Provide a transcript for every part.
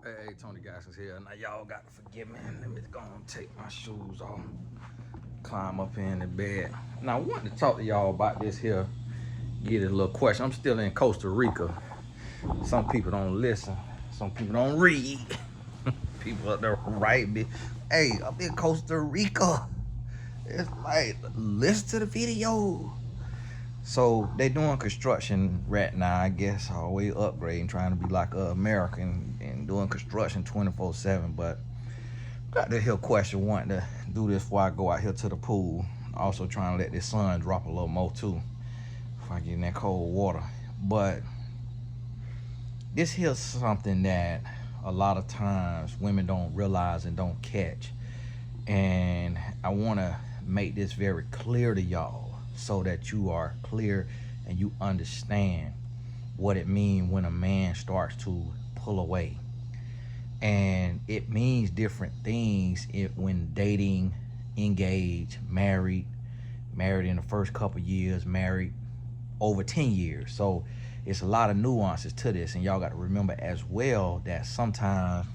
Hey, Tony Gas is here. Now y'all got to forgive me. Let me go and take my shoes off. Climb up in the bed. Now I wanted to talk to y'all about this here. Get a little question. I'm still in Costa Rica. Some people don't listen. Some people don't read. People up there write me. Hey, I'm in Costa Rica. It's like listen to the video. So they doing construction right now, I guess, always upgrading, trying to be like American and doing construction 24/7. But got this here question, wanting to do this before I go out here to the pool. Also trying to let this sun drop a little more too, before I get in that cold water. But this here's something that a lot of times women don't realize and don't catch. And I want to make this very clear to y'all so that you are clear and you understand what it means when a man starts to pull away. And it means different things when dating, engaged, married in the first couple years, married over 10 years. So it's a lot of nuances to this, and y'all got to remember as well that sometimes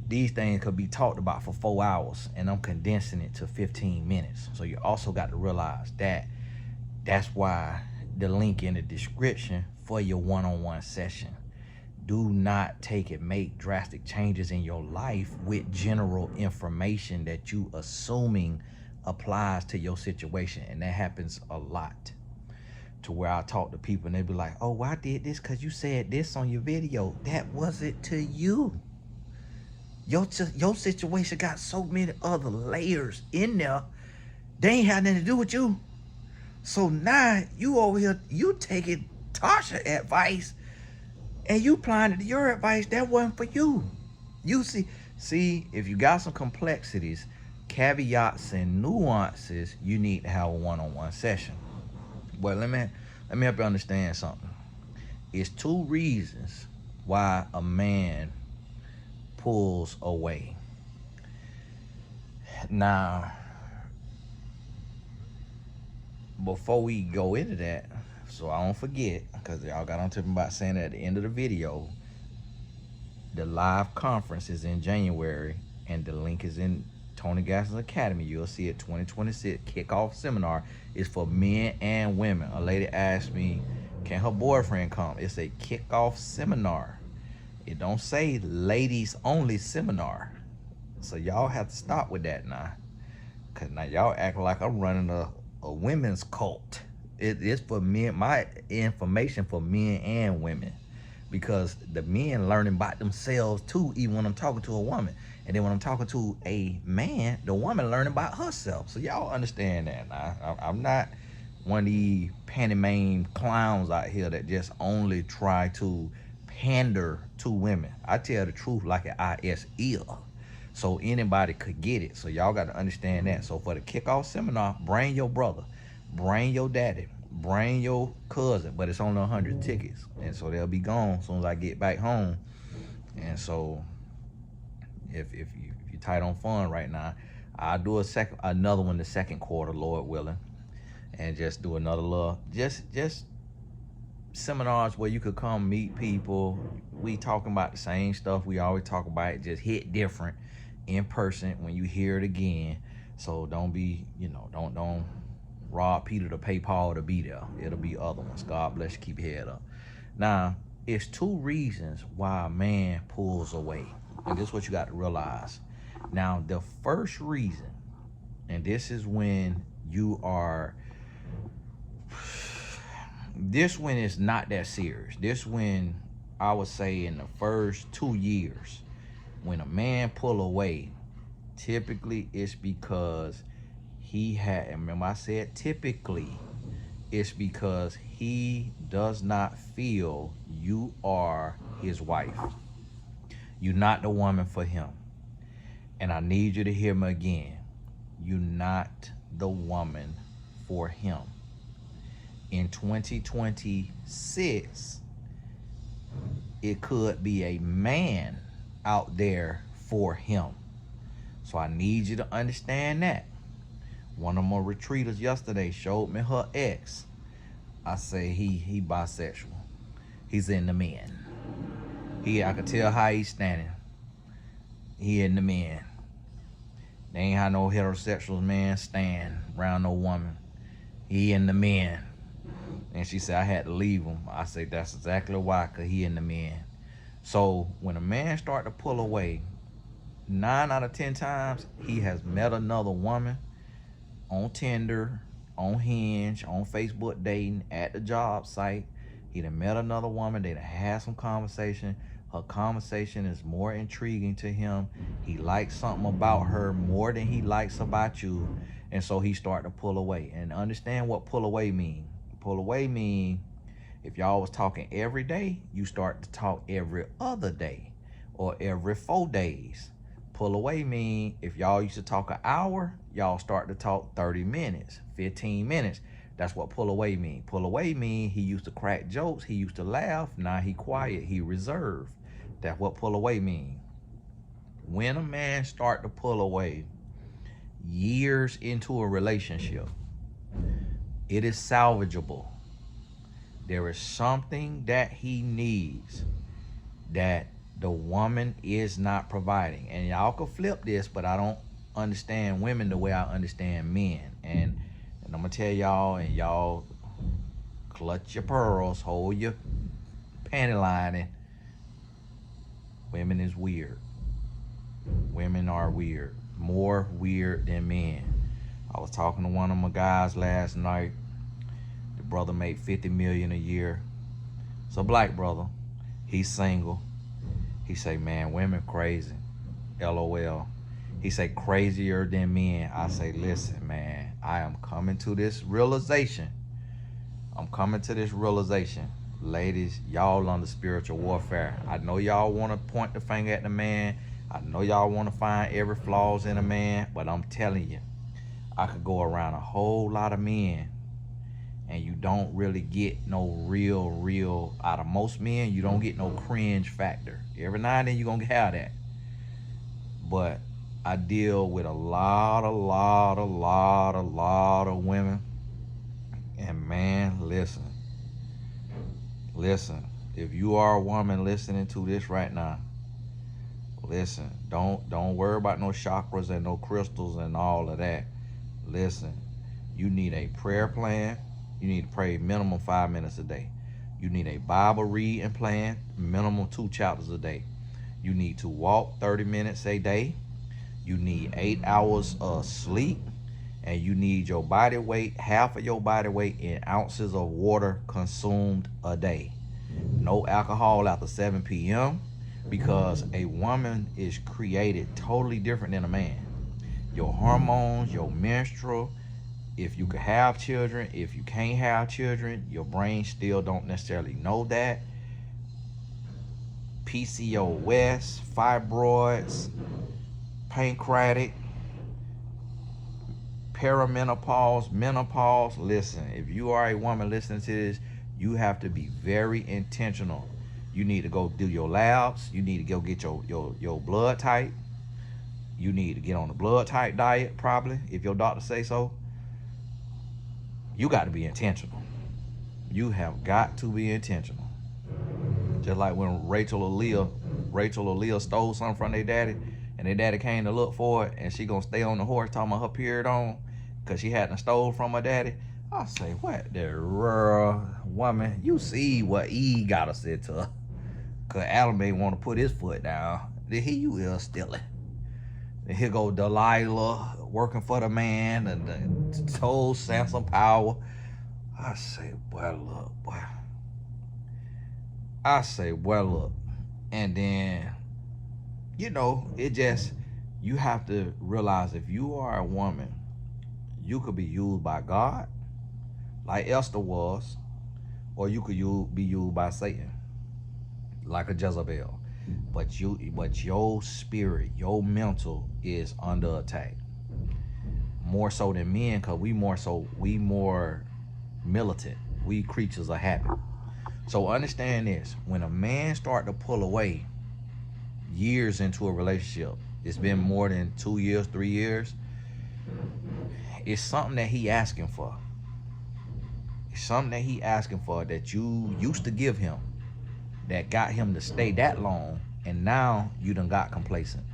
these things could be talked about for 4 hours and I'm condensing it to 15 minutes. So you also got to realize that that's why the link in the description for your one-on-one session. Do not make drastic changes in your life with general information that you assuming applies to your situation. And that happens a lot, to where I talk to people and they be like, oh, well, I did this because you said this on your video. That wasn't to you. Your situation got so many other layers in there. They ain't had nothing to do with you. So now you over here, you taking Tasha advice and you applying it to your advice that wasn't for you. You see, if you got some complexities, caveats, and nuances, you need to have a one-on-one session. Well, let me help you understand something. It's 2 reasons why a man pulls away. Now, before we go into that, so I don't forget, because y'all got on to me about saying that at the end of the video, the live conference is in January, and the link is in Tony Gass's Academy. You'll see it. 2026 Kickoff Seminar is for men and women. A lady asked me, can her boyfriend come? It's a kickoff seminar. It don't say ladies only seminar. So y'all have to stop with that now. Cause now y'all act like I'm running a women's cult. It's for men, my information for men and women. Because the men learning about themselves too, even when I'm talking to a woman. And then when I'm talking to a man, the woman learning about herself. So y'all understand that now. I'm not one of these panty clowns out here that just only try to pander to women. I tell the truth like an IS ear, so anybody could get it. So y'all got to understand that. So for the kickoff seminar, bring your brother, bring your daddy, bring your cousin, but it's only 100 tickets, and so they'll be gone as soon as I get back home. And so if you're tight on fun right now, I'll do another one the second quarter, Lord willing, and just do another little just seminars where you could come meet people. We talking about the same stuff we always talk about, it just hit different in person when you hear it again. So don't be, don't rob Peter to pay Paul to be there. It'll be other ones. God bless you. Keep your head up. Now, it's 2 reasons why a man pulls away, and this is what you got to realize. Now, the first reason, and this is when you are, this one is not that serious. This one, I would say, in the first 2 years, when a man pull away, typically it's because he had, and remember I said typically, it's because he does not feel you are his wife. You're not the woman for him. And I need you to hear me again. You're not the woman for him. In 2026, it could be a man out there for him. So I need you to understand that. One of my retreaters yesterday showed me her ex. I say he bisexual. He's in the men. I could tell how he's standing. He in the men. They ain't how no heterosexual man stand around no woman. He in the men. And she said I had to leave him. I said that's exactly why, because he in the men. So when a man start to pull away, 9 out of 10 times he has met another woman on Tinder, on Hinge, on Facebook dating, at the job site. He done met another woman. They done had some conversation. Her conversation is more intriguing to him. He likes something about her more than he likes about you. And so he start to pull away. And understand what pull away mean. Pull away mean if y'all was talking every day, you start to talk every other day or every 4 days. Pull away mean if y'all used to talk an hour, y'all start to talk 30 minutes, 15 minutes. That's what pull away mean. Pull away mean he used to crack jokes, he used to laugh, now he quiet, he reserved. That's what pull away mean. When a man start to pull away years into a relationship, it is salvageable. There is something that he needs that the woman is not providing. And y'all can flip this, but I don't understand women the way I understand men. And I'm gonna tell y'all, and y'all clutch your pearls, hold your panty lining. Women is weird. Women are weird. More weird than men. I was talking to one of my guys last night. The brother made $50 million a year. It's a black brother. He's single. He say, man, women crazy. LOL. He say, crazier than men. I say, listen, man, I am coming to this realization. Ladies, y'all under spiritual warfare. I know y'all want to point the finger at the man. I know y'all want to find every flaws in a man, but I'm telling you, I could go around a whole lot of men and you don't really get no real, out of most men, you don't get no cringe factor. Every now and then you're going to have that. But I deal with a lot of women. And man, listen, if you are a woman listening to this right now, listen, don't worry about no chakras and no crystals and all of that. Listen, you need a prayer plan. You need to pray minimum 5 minutes a day. You need a Bible reading plan, minimum 2 chapters a day. You need to walk 30 minutes a day. You need 8 hours of sleep. And you need your body weight, half of your body weight in ounces of water consumed a day. No alcohol after 7 p.m. because a woman is created totally different than a man. Your hormones, your menstrual, if you can have children, if you can't have children, your brain still don't necessarily know that. PCOS, fibroids, pancreatic, perimenopause, menopause. Listen, if you are a woman listening to this, you have to be very intentional. You need to go do your labs. You need to go get your blood type. You need to get on the blood type diet, probably, if your doctor say so. You got to be intentional. You have got to be intentional. Just like when Rachel or Leah stole something from their daddy, and their daddy came to look for it, and she gonna stay on the horse talking about her period on, because she hadn't stole from her daddy. I say, what the woman, you see what Eve gotta say to her. Because Adam ain't want to put his foot down. Then here you is stealing. And here go Delilah working for the man and told Samson Power. I say, well, look, boy. I say, well, look. And then, you know, it just, you have to realize if you are a woman, you could be used by God, like Esther was, or you could be used by Satan, like a Jezebel. But your spirit, your mental is under attack. More so than men, because we more militant. We creatures of habit. So understand this. When a man start to pull away years into a relationship, it's been more than 2 years, 3 years, it's something that he asking for. It's something that he asking for that you used to give him. that got him to stay that long, and now you done got complacent.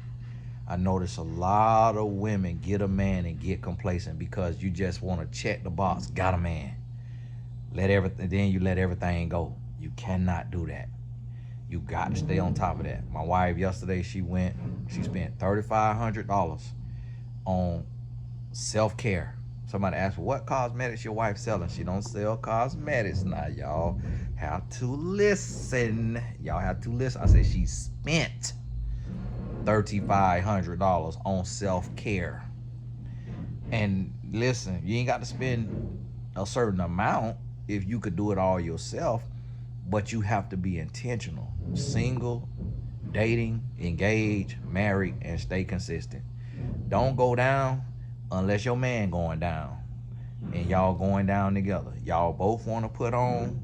I notice a lot of women get a man and get complacent because you just want to check the box. Got a man. Then you let everything go. You cannot do that. You got to stay on top of that. My wife yesterday, she spent $3,500 on self-care. Somebody asked, what cosmetics your wife selling? She don't sell cosmetics. Now, y'all have to listen. Y'all have to listen. I said she spent $3,500 on self-care. And listen, you ain't got to spend a certain amount if you could do it all yourself, but you have to be intentional. Single, dating, engaged, married, and stay consistent. Don't go down unless your man going down and y'all going down together. Y'all both want to put on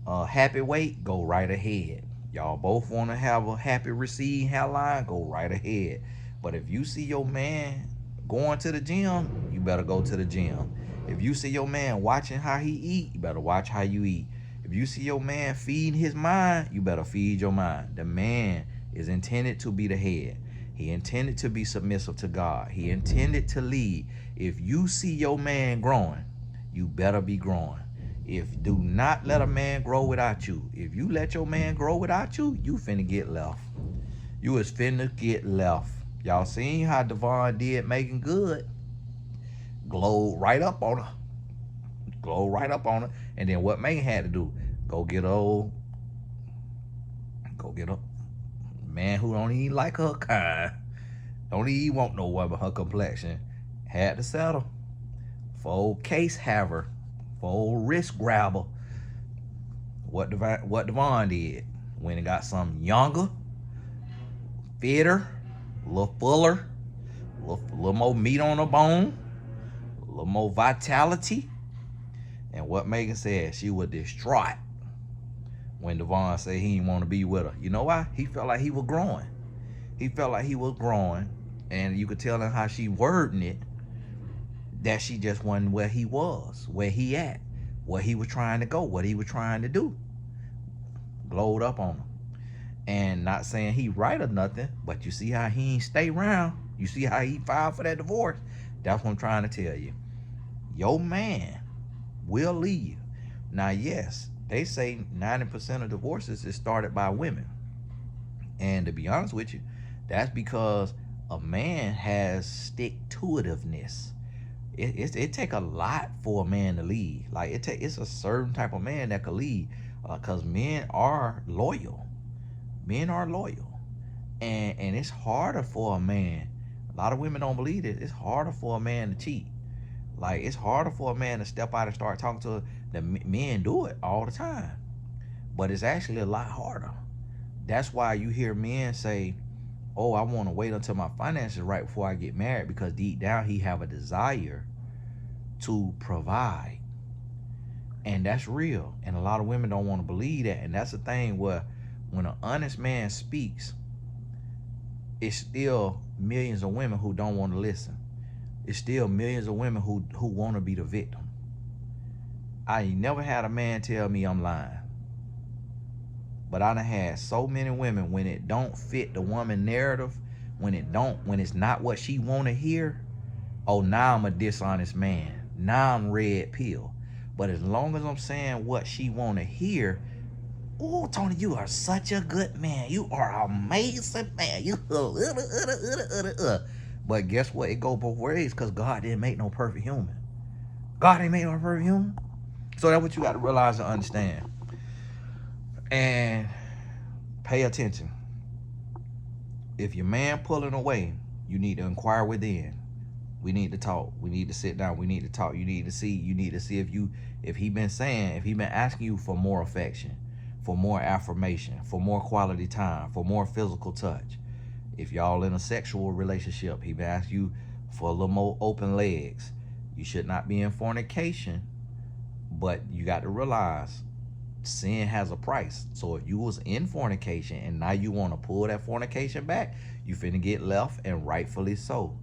a happy weight, go right ahead. Y'all both want to have a happy receding hairline, go right ahead. But if you see your man going to the gym, you better go to the gym. If you see your man watching how he eat, you better watch how you eat. If you see your man feeding his mind, you better feed your mind. The man is intended to be the head. He intended to be submissive to God. He intended to lead. If you see your man growing, you better be growing. Do not let a man grow without you. If you let your man grow without you, you finna get left. You is finna get left. Y'all seen how Devon did Megan Good? Glowed right up on her. Glowed right up on her. And then what Megan had to do? Go get a man who don't even like her kind. Don't even want no one but her complexion. Had to settle. For old case haver. For old wrist grabber. What Devon did. Went and got something younger, fitter, a little fuller, a little more meat on the bone, a little more vitality. And what Megan said, she was distraught when Devon said he didn't want to be with her. You know why? He felt like he was growing. He felt like he was growing, and you could tell in how she wording it that she just wasn't where he was, where he at, where he was trying to go, what he was trying to do. Glowed up on him. And not saying he right or nothing, but you see how he ain't stay around. You see how he filed for that divorce. That's what I'm trying to tell you. Your man will leave. Now, yes, they say 90% of divorces is started by women. And to be honest with you, that's because a man has stick-to-itiveness. It take a lot for a man to leave. Like it's a certain type of man that could leave, because men are loyal. Men are loyal, and it's harder for a man. A lot of women don't believe it. It's harder for a man to cheat. Like it's harder for a man to step out and start talking to her. The men do it all the time, but it's actually a lot harder. That's why you hear men say, oh, I want to wait until my finances are right before I get married, because deep down he have a desire to provide. And that's real. And a lot of women don't want to believe that. And that's the thing where when an honest man speaks, it's still millions of women who don't want to listen. It's still millions of women who want to be the victim. I ain't never had a man tell me I'm lying. But I done had so many women, when it don't fit the woman narrative, when it's not what she want to hear, oh, now I'm a dishonest man. Now I'm red pill. But as long as I'm saying what she want to hear, oh, Tony, you are such a good man. You are an amazing man. You But guess what? It go both ways, because God didn't make no perfect human. God didn't make no perfect human. So that's what you got to realize and understand. And pay attention. If your man pulling away, you need to inquire within. We need to talk. We need to sit down. We need to talk. You need to see if he been asking you for more affection, for more affirmation, for more quality time, for more physical touch. If y'all in a sexual relationship, he been asking you for a little more open legs. You should not be in fornication, but you got to realize sin has a price. So if you was in fornication and now you want to pull that fornication back, you finna get left, and rightfully so.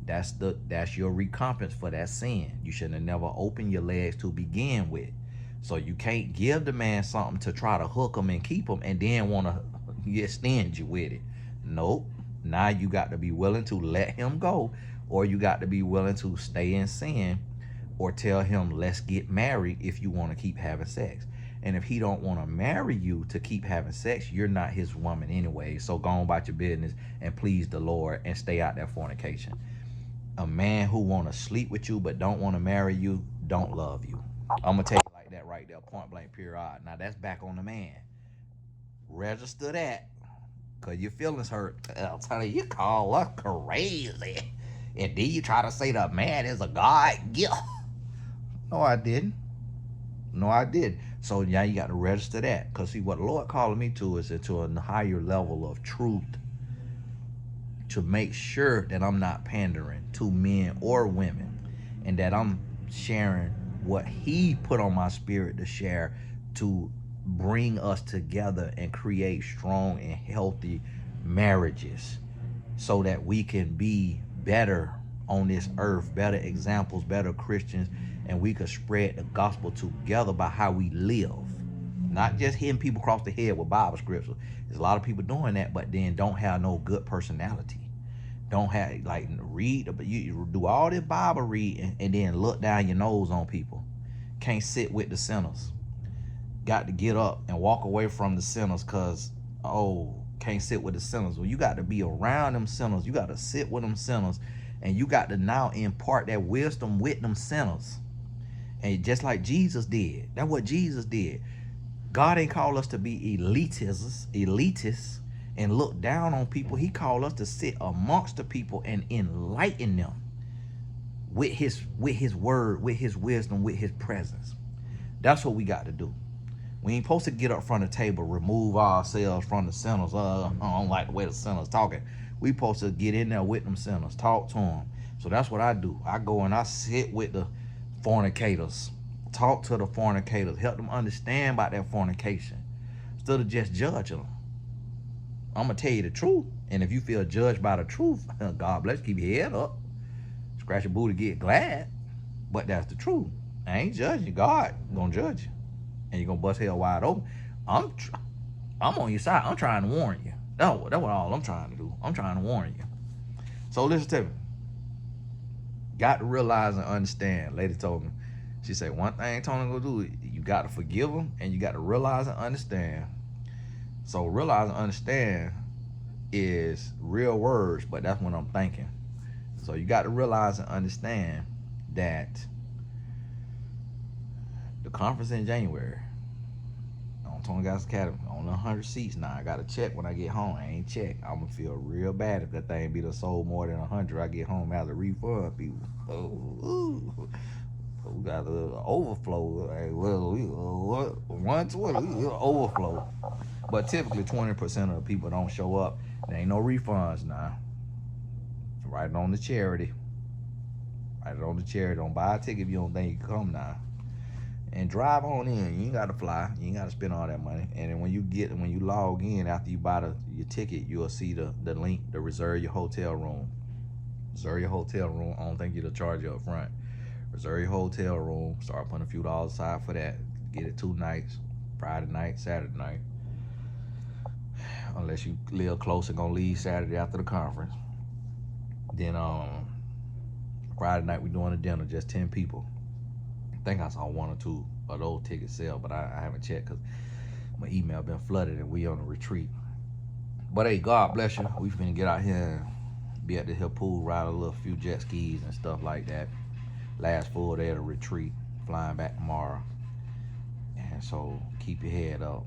That's your recompense for that sin. You should have never opened your legs to begin with. So you can't give the man something to try to hook him and keep him and then want to get stingy with it. Nope. Now you got to be willing to let him go, or you got to be willing to stay in sin, or tell him, let's get married if you want to keep having sex. And if he don't want to marry you to keep having sex, you're not his woman anyway. So go on about your business and please the Lord and stay out that fornication. A man who want to sleep with you but don't want to marry you don't love you. I'm going to tell you like that right there, point blank, period. Now that's back on the man. Register that, because your feelings hurt. I'll tell you, you call us crazy. And then you try to say the man is a God gift. No, I didn't. No, I did. So now you got to register that. Because see, what the Lord calling me to is into a higher level of truth, to make sure that I'm not pandering to men or women, and that I'm sharing what he put on my spirit to share, to bring us together and create strong and healthy marriages, so that we can be better on this earth, better examples, better Christians, and we could spread the gospel together by how we live. Not just hitting people across the head with Bible scriptures. There's a lot of people doing that, but then don't have no good personality. Don't have, like, read, but you do all this Bible reading and then look down your nose on people. Can't sit with the sinners. Got to get up and walk away from the sinners because, can't sit with the sinners. Well, you got to be around them sinners. You got to sit with them sinners, and you got to now impart that wisdom with them sinners. And just like Jesus did. That's what Jesus did. God ain't called us to be elitists and look down on people. He called us to sit amongst the people and enlighten them with his word, with his wisdom, with his presence. That's what we got to do. We ain't supposed to get up front of the table, remove ourselves from the sinners. I don't like the way the sinners talking. We supposed to get in there with them sinners, talk to them. So that's what I do. I go and I sit with the fornicators, talk to the fornicators, help them understand about that fornication, instead of just judging them. I'm going to tell you the truth. And if you feel judged by the truth, God bless you, keep your head up. Scratch your booty, get glad. But that's the truth. I ain't judging you. God going to judge you. And you're going to bust hell wide open. I'm on your side. I'm trying to warn you. That's what all I'm trying to do. I'm trying to warn you. So listen to me. Got to realize and understand. Lady told me, she said, one thing Tony gonna do, you got to forgive them, and you got to realize and understand. So realize and understand is real words, but that's what I'm thinking. So you got to realize and understand that the conference in January on Tony Guys Academy, on 100 seats now. I got to check when I get home. I ain't checked. I'm going to feel real bad if that thing be sold more than 100. I get home as a refund people. We got an overflow. Hey, well, 120 overflow. But typically 20% of the people don't show up. There ain't no refunds now. Write it on the charity. Write it on the charity. Don't buy a ticket if you don't think you can come now. And drive on in. You ain't got to fly. You ain't got to spend all that money. And then when you log in after you buy your ticket, you'll see the link to reserve your hotel room. Reserve your hotel room. I don't think you'll charge you up front. Reserve your hotel room. Start putting a few dollars aside for that. Get it 2 nights. Friday night, Saturday night. Unless you live close and gonna leave Saturday after the conference. Then Friday night we doing a dinner, just 10 people. I think I saw 1 or 2 of those tickets sell, but I haven't checked because my email been flooded and we on a retreat. But hey, God bless you. We finna get out here and be at the hill pool, ride a little few jet skis and stuff like that. Last full day of the retreat, flying back tomorrow. And so keep your head up.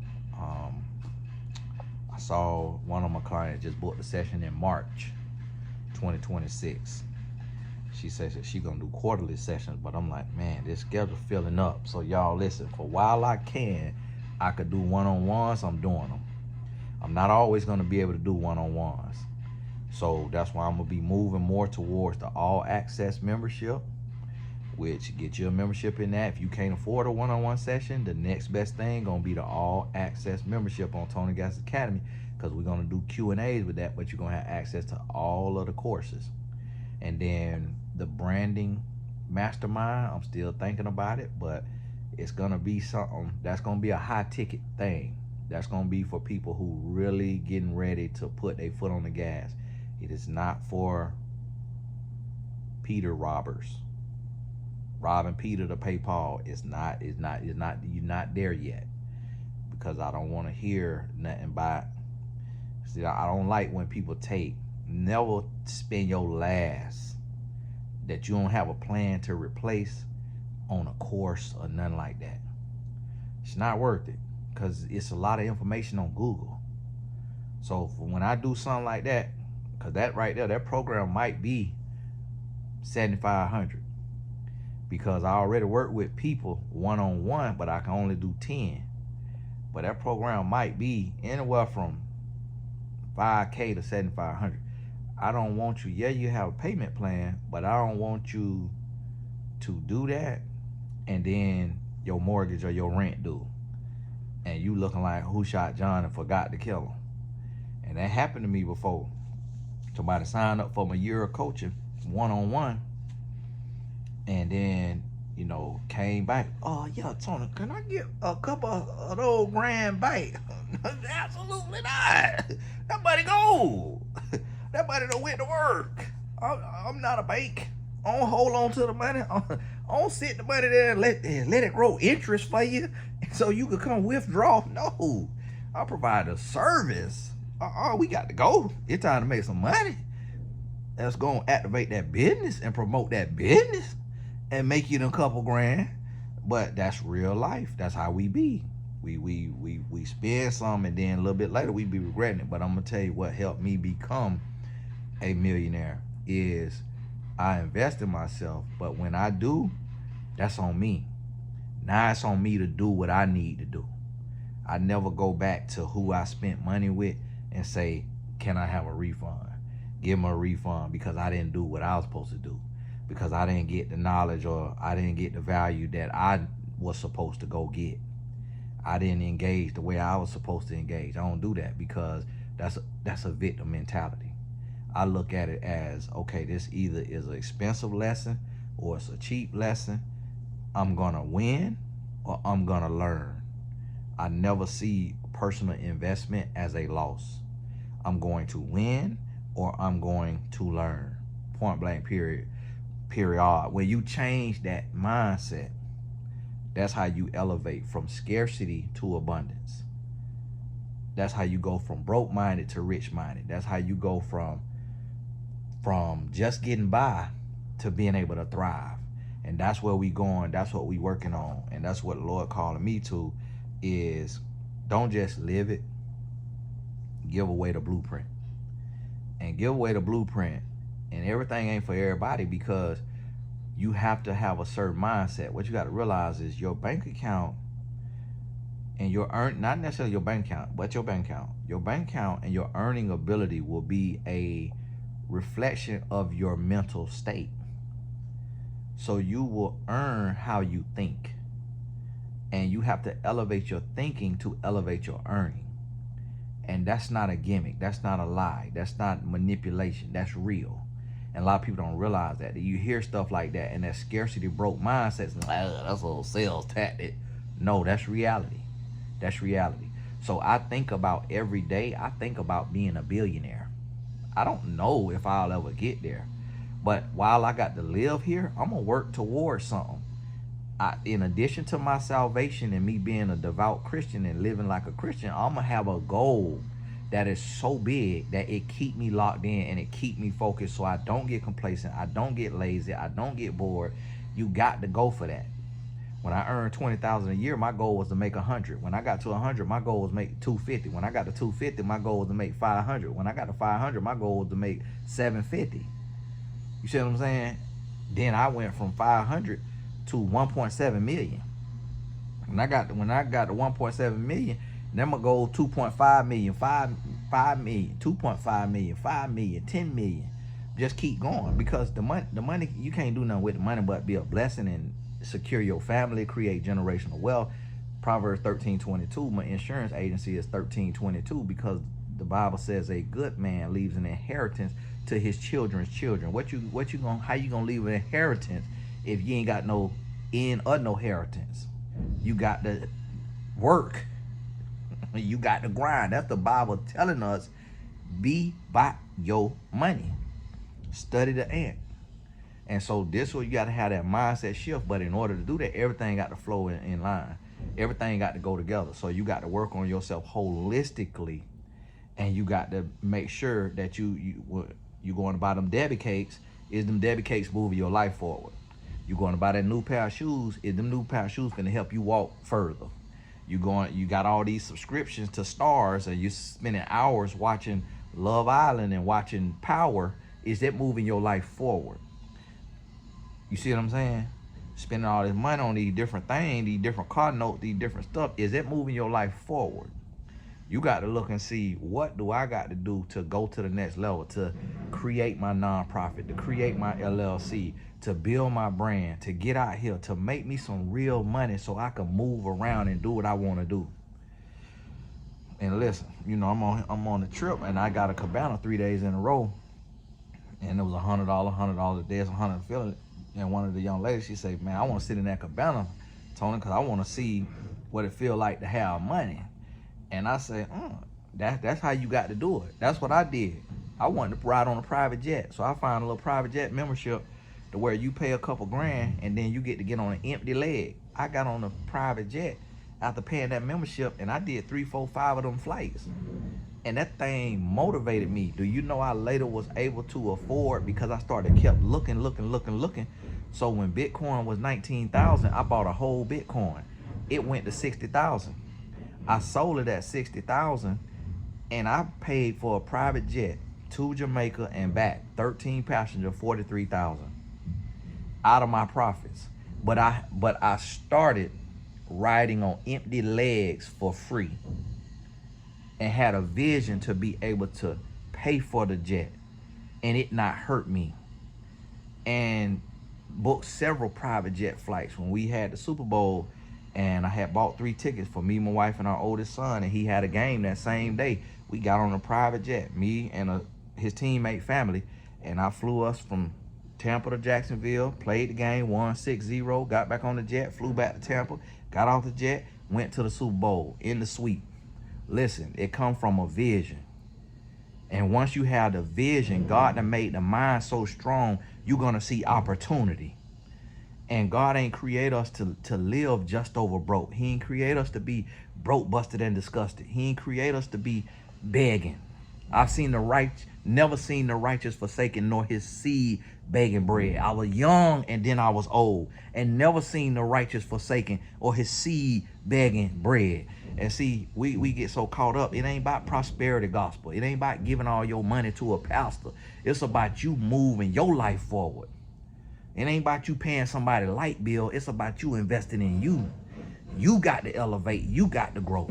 I saw one of my clients just booked a session in March 2026. She says that she gonna do quarterly sessions, but I'm like, man, this schedule filling up. So y'all listen, for while I could do one-on-ones, I'm doing them. I'm not always gonna be able to do one-on-ones. So that's why I'm gonna be moving more towards the all access membership, which get you a membership in that. If you can't afford a one-on-one session, the next best thing gonna be the all access membership on Tony Guys Academy, because we're gonna do Q&As with that, but you're gonna have access to all of the courses. And then the branding mastermind, I'm still thinking about it, but It's gonna be something that's gonna be a high ticket thing. That's gonna be for people who really getting ready to put their foot on the gas. It is not for Peter robbers. Robbing Peter to pay Paul. You're not there yet. Because I don't want to hear nothing about. See, I don't like when people take. Never spend your last that you don't have a plan to replace on a course or nothing like that. It's not worth it, because it's a lot of information on Google. So when I do something like that, because that right there, that program might be $7,500, because I already work with people one-on-one, but I can only do 10. But that program might be anywhere from $5K to $7,500. I don't want you, you have a payment plan, but I don't want you to do that and then your mortgage or your rent due. And you looking like who shot John and forgot to kill him. And that happened to me before. Somebody signed up for my year of coaching, one-on-one, and then, came back. Oh, yeah, Tony, can I get a couple of those grand back? Absolutely not. That money go. That money don't went to work. I'm not a bank. I don't hold on to the money. I don't sit the money there and let it grow interest for you so you can come withdraw. No, I provide a service. We got to go. It's time to make some money. Let's go and activate that business and promote that business and make you a couple grand. But that's real life. That's how we be. We spend some, and then a little bit later we be regretting it. But I'm gonna tell you what helped me become a millionaire is I invest in myself. But when I do, that's on me. Now it's on me to do what I need to do. I never go back to who I spent money with and say, can I have a refund? Give them a refund because I didn't do what I was supposed to do, because I didn't get the knowledge or I didn't get the value that I was supposed to go get. I didn't engage the way I was supposed to engage. I don't do that because that's a victim mentality. I look at it as, okay, this either is an expensive lesson or it's a cheap lesson. I'm gonna win or I'm gonna learn. I never see personal investment as a loss. I'm going to win or I'm going to learn. Point blank, period. When you change that mindset, that's how you elevate from scarcity to abundance. That's how you go from broke-minded to rich-minded. That's how you go from just getting by to being able to thrive. And that's where we going. That's what we working on. And that's what the Lord calling me to is don't just live it. Give away the blueprint. And give away the blueprint. And everything ain't for everybody, because you have to have a certain mindset. What you got to realize is your bank account and your not necessarily your bank account, but your bank account. Your bank account and your earning ability will be a reflection of your mental state. So you will earn how you think. And you have to elevate your thinking to elevate your earning. And that's not a gimmick. That's not a lie. That's not manipulation. That's real. And a lot of people don't realize that. You hear stuff like that, and that scarcity broke mindset, that's a little sales tactic. No, that's reality. That's reality. So I think about every day, I think about being a billionaire. I don't know if I'll ever get there. But while I got to live here, I'm going to work towards something. In addition to my salvation and me being a devout Christian and living like a Christian, I'm going to have a goal that is so big that it keep me locked in and it keep me focused, so I don't get complacent, I don't get lazy, I don't get bored. You got to go for that. When I earned $20,000 a year, my goal was to make 100. When I got to 100, my goal was to make 250. When I got to 250, my goal was to make 500. When I got to 500, my goal was to make 750. You see what I'm saying? Then I went from 500 to 1.7 million. When I got to 1.7 million, then my goal 2.5 million, 5 million, 2.5 million, 5 million, 10 million. Just keep going, because the money, you can't do nothing with the money but be a blessing and secure your family, create generational wealth. Proverbs 13:22. My insurance agency is 13:22, because the Bible says a good man leaves an inheritance to his children's children. How you gonna leave an inheritance if you ain't got no end or no inheritance? You got to work. You got to grind. That's the Bible telling us, be by your money. Study the ant. And so this way you got to have that mindset shift. But in order to do that, everything got to flow in line. Everything got to go together. So you got to work on yourself holistically. And you got to make sure that you going to buy them Debbie cakes. Is them Debbie cakes moving your life forward? You going to buy that new pair of shoes. Is them new pair of shoes going to help you walk further? You got all these subscriptions to stars, and you're spending hours watching Love Island and watching Power. Is that moving your life forward? You see what I'm saying? Spending all this money on these different things, these different car notes, these different stuff. Is it moving your life forward? You got to look and see, what do I got to do to go to the next level, to create my nonprofit, to create my LLC, to build my brand, to get out here, to make me some real money so I can move around and do what I want to do. And listen, you know, I'm on a trip, and I got a cabana 3 days in a row, and it was $100 a day. It's $100 feeling. And one of the young ladies, she said, man, I want to sit in that cabana, Tony, because I want to see what it feel like to have money. And I said, that's how you got to do it. That's what I did. I wanted to ride on a private jet. So I found a little private jet membership to where you pay a couple grand and then you get on an empty leg. I got on a private jet after paying that membership, and I did 3, 4, 5 of them flights. And that thing motivated me. Do you know I later was able to afford, because I kept looking. So when Bitcoin was 19,000, I bought a whole Bitcoin. It went to 60,000. I sold it at 60,000, and I paid for a private jet to Jamaica and back, 13 passenger, 43,000 out of my profits. But I started riding on empty legs for free, and had a vision to be able to pay for the jet and it not hurt me, and booked several private jet flights. When we had the Super Bowl, and I had bought 3 tickets for me, my wife, and our oldest son, and he had a game that same day. We got on a private jet, me and his teammate family, and I flew us from Tampa to Jacksonville, played the game, won 6-0, got back on the jet, flew back to Tampa, got off the jet, went to the Super Bowl in the suite. Listen, it come from a vision. And once you have the vision, God done made the mind so strong, you're going to see opportunity. And God ain't create us to live just over broke. He ain't create us to be broke, busted, and disgusted. He ain't create us to be begging. Never seen the righteous forsaken, nor his seed begging bread. I was young and then I was old, and never seen the righteous forsaken or his seed begging bread. And see, we get so caught up. It ain't about prosperity gospel. It ain't about giving all your money to a pastor. It's about you moving your life forward. It ain't about you paying somebody a light bill. It's about you investing in you. You got to elevate. You got to grow.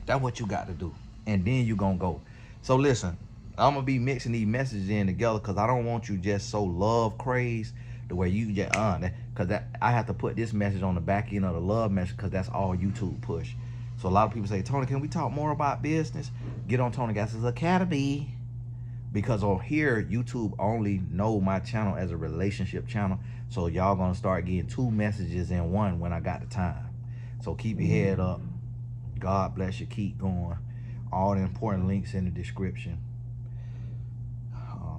That's what you got to do. And then you going to go. So listen, I'm going to be mixing these messages in together, because I don't want you just so love crazed the way you just, because I have to put this message on the back end of the love message, because that's all YouTube push. So a lot of people say, Tony, can we talk more about business? Get on Tony Gass's Academy. Because on here, YouTube only know my channel as a relationship channel. So y'all gonna start getting 2 messages in one when I got the time. So keep your head up. God bless you. Keep going. All the important links in the description.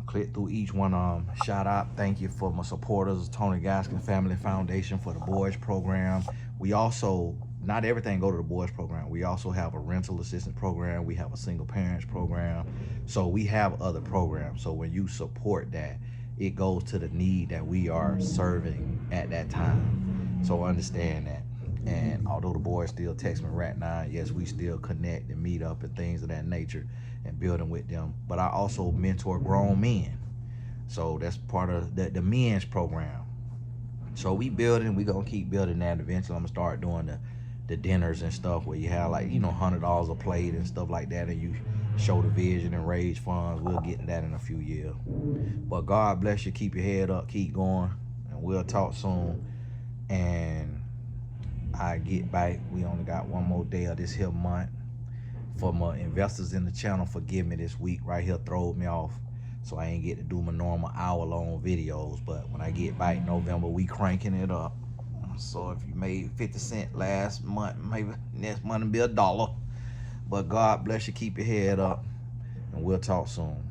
Click through each one of them. Shout out. Thank you for my supporters. Tony Gaskin Family Foundation for the Boys Program. We also, not everything go to the Boys Program. We also have a rental assistance program. We have a single parents program. So we have other programs. So when you support that, it goes to the need that we are serving at that time. So understand that. And although the boys still text me right now, yes, we still connect and meet up and things of that nature and building with them. But I also mentor grown men. So that's part of the men's program. So we building, we gonna keep building that. Eventually I'm gonna start doing the dinners and stuff where you have, like, you know, $100 a plate and stuff like that, and you show the vision and raise funds. We'll get to that in a few years. But God bless you. Keep your head up. Keep going. And we'll talk soon. And I get back. We only got one more day of this here month. For my investors in the channel, forgive me, this week right here throwed me off. So I ain't get to do my normal hour-long videos. But when I get back in November, we cranking it up. So if you made 50 cents last month, maybe next month will be $1. But God bless you. Keep your head up. And we'll talk soon.